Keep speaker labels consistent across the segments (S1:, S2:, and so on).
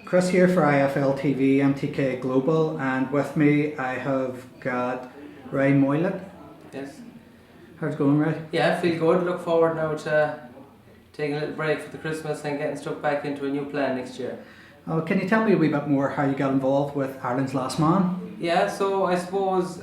S1: Chris here for IFLtv MTK Global, and with me I have got Ray Moylette.
S2: Yes.
S1: How's it going, Ray?
S2: Yeah, I feel good. Look forward now to taking a little break for the Christmas and getting stuck back into a new plan next year.
S1: Can you tell me a wee bit more how you got involved with Ireland's Last Man?
S2: Yeah, so I suppose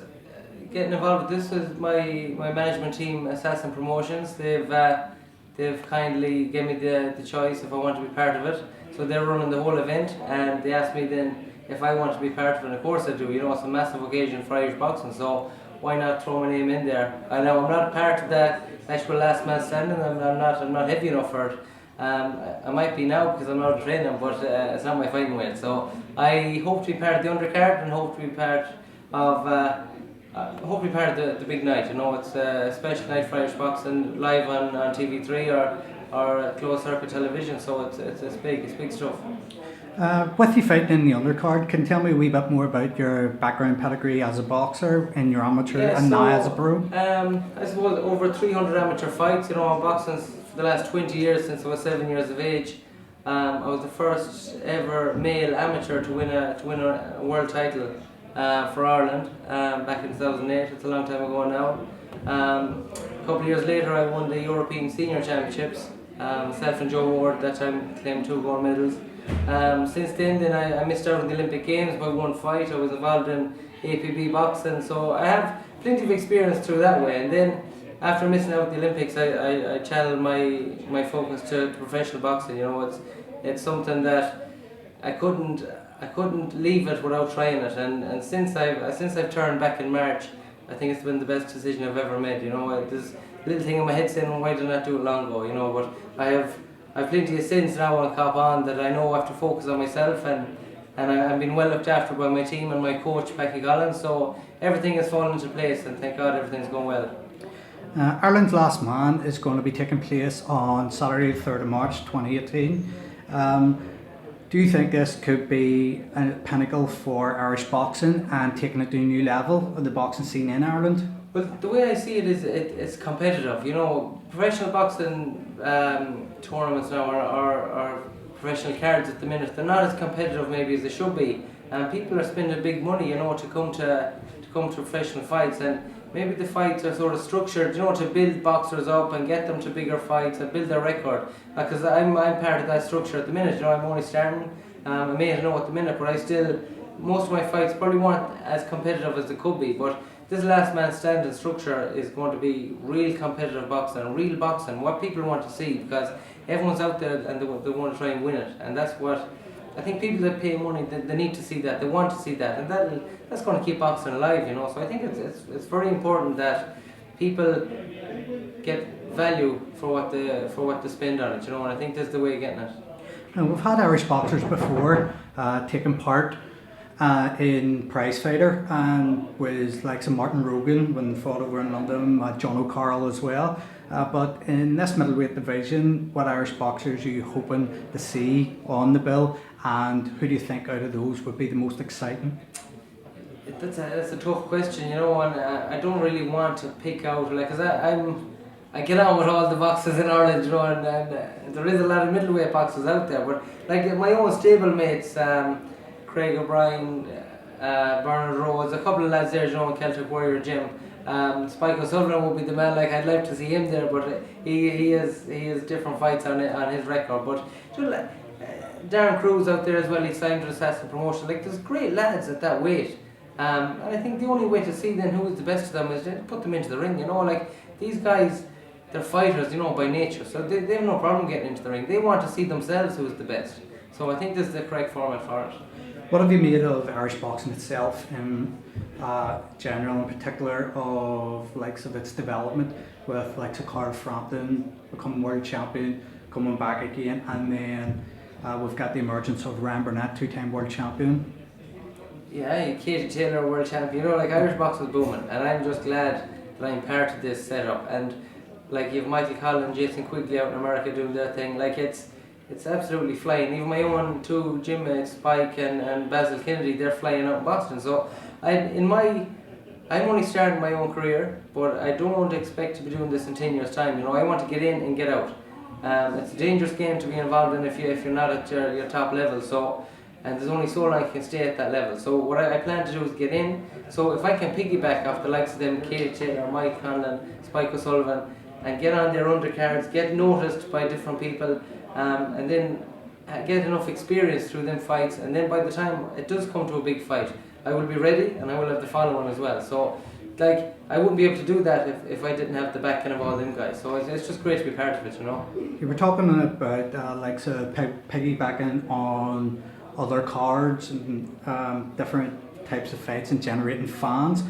S2: getting involved with this is my management team, Assassin Promotions. They've kindly given me the choice if I want to be part of it. So they're running the whole event, and they asked me then if I want to be part of it, and of course I do. You know, it's a massive occasion for Irish boxing, so why not throw my name in there? I know I'm not part of the actual last man standing. I'm not heavy enough for it. I might be now because I'm out of training, but it's not my fighting weight. So I hope to be part of the undercard and hope to be part of the big night. You know, it's a special night for Irish boxing, live on TV3 or closed circuit television. So it's big stuff.
S1: With you fighting in the undercard, can you tell me a wee bit more about your background pedigree as a boxer in your amateur and now as a pro?
S2: I suppose over 300 amateur fights. You know, I'm boxing for the last 20 years since I was 7 years of age. I was the first ever male amateur to win a world title for Ireland back in 2008. It's a long time ago now. A couple of years later, I won the European Senior Championships. Myself and Joe Ward that time claimed 2 gold medals. Since then I missed out on the Olympic Games by 1 fight. I was involved in APB boxing, so I have plenty of experience through that way. And then after missing out on the Olympics, I channeled my focus to professional boxing. You know, it's something that I couldn't leave it without trying it. And since I've turned back in March, I think it's been the best decision I've ever made. You know, there's a little thing in my head saying, well, why did I not do it long ago? You know, but I've plenty of sins now on cop on that I know I have to focus on myself, and I've been well looked after by my team and my coach, Becky Collins, so everything has fallen into place, and thank God everything's going well.
S1: Ireland's Last Man is going to be taking place on Saturday the 3rd of March 2018. Do you think this could be a pinnacle for Irish boxing and taking it to a new level of the boxing scene in Ireland?
S2: Well, the way I see it is it's competitive. You know, professional boxing tournaments now are professional cards at the minute. They're not as competitive maybe as they should be, and people are spending big money, you know, to come to professional fights, and maybe the fights are sort of structured, you know, to build boxers up and get them to bigger fights and build their record. Because I'm part of that structure at the minute. You know, I'm only starting. I may know at the minute, but most of my fights probably weren't as competitive as they could be, but this last man standing structure is going to be real competitive boxing, real boxing, what people want to see, because everyone's out there and they want to try and win it, and that's what I think people that pay money, they need to see that, they want to see that, and that's going to keep boxing alive, you know. So I think it's very important that people get value for what they spend on it, you know, and I think that's the way of getting it.
S1: Now, we've had Irish boxers before taking part in prize fighter, and was like some Martin Rogan when they fought over in London, John O'Carroll as well. But in this middleweight division, what Irish boxers are you hoping to see on the bill, and who do you think out of those would be the most exciting?
S2: That's a tough question, you know, and I don't really want to pick out, like, because I get on with all the boxers in Ireland, you know, and there is a lot of middleweight boxers out there, but like my own stablemates, Craig O'Brien, Bernard Rhodes, a couple of lads there, you know, in Celtic Warrior Gym. Spike O'Sullivan would be the man. Like, I'd like to see him there, but he has different fights on his record. But you know, Darren Cruz out there as well. He signed to Assassin Promotion. Like, there's great lads at that weight, and I think the only way to see then who is the best of them is to put them into the ring. You know, like these guys, they're fighters, you know, by nature, so they have no problem getting into the ring. They want to see themselves who is the best. So I think this is the correct format for it.
S1: What have you made of Irish boxing itself in general, in particular, of likes of its development, with likes of Carl Frampton becoming world champion, coming back again, and then we've got the emergence of Ryan Burnett, 2-time world champion.
S2: Yeah, Katie Taylor, world champion. You know, like, Irish boxing is booming, and I'm just glad that I'm part of this setup. And like, you have Michael Collins, Jason Quigley out in America doing their thing. Like, it's absolutely flying. Even my own 2 gym mates, Spike and Basil Kennedy, they're flying out in Boston. So I'm only starting my own career, but I don't expect to be doing this in 10 years' time. You know, I want to get in and get out. It's a dangerous game to be involved in if you're not at your top level. So, and there's only so long you can stay at that level. So what I plan to do is get in. So if I can piggyback off the likes of them, Katie Taylor, Mike Conlon, Spike O'Sullivan, and get on their undercards, get noticed by different people, and then get enough experience through them fights, and then by the time it does come to a big fight, I will be ready and I will have the following as well. So like, I wouldn't be able to do that if I didn't have the backing of all them guys. So it's just great to be part of it, you know.
S1: You were talking about piggybacking on other cards and different types of fights and generating fans.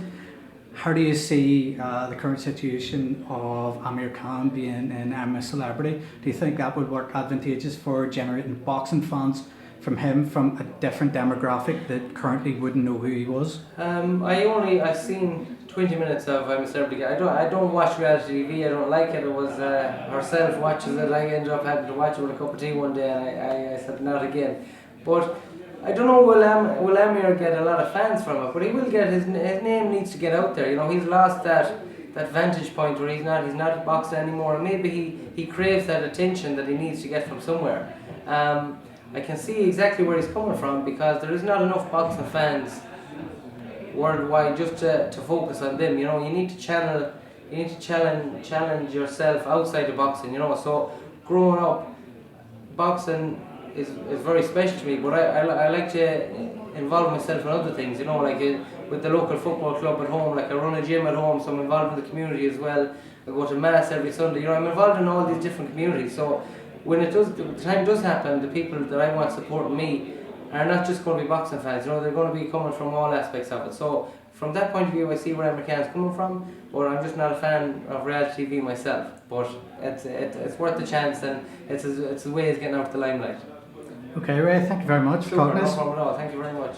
S1: How do you see the current situation of Amir Khan being in I'm a Celebrity? Do you think that would work advantageous for generating boxing fans from him, from a different demographic that currently wouldn't know who he was?
S2: I've seen 20 minutes of I'm a Celebrity. I don't watch reality TV. I don't like it. It was herself watches it. I ended up having to watch it with a cup of tea one day, and I said not again. But I don't know, will Amir get a lot of fans from it, but he will get, his name needs to get out there. You know, he's lost that vantage point where he's not a boxer anymore, and maybe he craves that attention that he needs to get from somewhere. I can see exactly where he's coming from, because there is not enough boxing fans worldwide just to focus on them. You know, you need to challenge yourself outside of boxing, you know. So growing up, boxing is very special to me, but I like to involve myself in other things, you know, like with the local football club at home. Like I run a gym at home, so I'm involved in the community as well. I go to mass every Sunday, you know, I'm involved in all these different communities. So when the time does happen, the people that I want supporting me are not just going to be boxing fans, you know, they're going to be coming from all aspects of it. So from that point of view, I see where Amir Khan's coming from, but I'm just not a fan of reality TV myself. But it's worth the chance, and it's a way of getting out of the limelight.
S1: Okay, Ray, thank you very much for talking to us.
S2: No problem at all. Thank you very much.